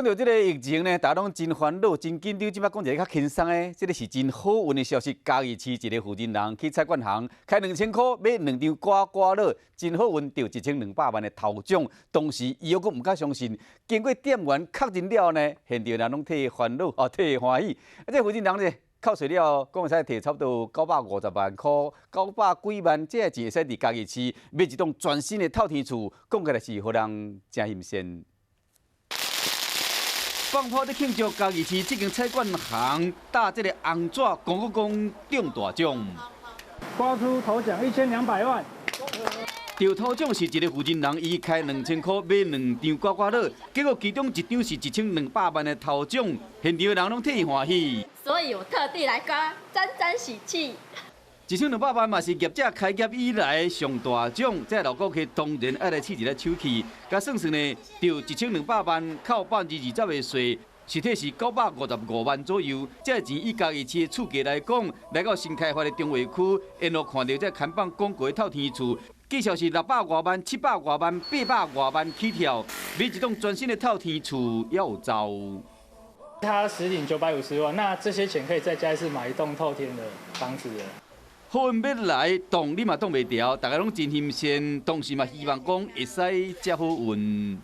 讲到这个疫情呢，大家拢真烦恼、真紧张。即摆讲一个较轻松的，这个是真好运的消息。嘉义市一个负责人去菜馆行开2000块买2张刮刮乐，真好运中1200万的头奖。当时伊又阁唔敢相信，经过店员确认了呢，现场人拢替烦恼替欢喜。这负责人呢？扣税了，讲会使摕差不多950万块，900几万，这钱会使伫家己市买一栋全新的透天厝，讲起来是互人真新鲜。放炮在庆祝家己市这间菜馆行打这个红纸公中大奖，刮出头奖1200万。中头奖是一个负责人，伊开2000块买2张刮刮乐，结果其中一张是1200万的头奖，现场的人拢替伊欢喜。所以我特地来刮，沾沾喜气。1200万嘛是业者开业以来上大奖，这老顾客当然爱来试一个手气。甲算算呢，就1200万扣20%的税，实体是955万左右。这钱以家己市的厝价来讲，来到新开发的中华区，沿路看到这看板广告的透天厝。计销是600多万、700多万、800多万起跳，买一栋全新的透天厝要有走。它实领950万，那这些钱可以在嘉义市买一栋透天的房子了。好运要来，挡你嘛挡袂掉，大家拢真新鲜，当时嘛希望讲会使遮好运。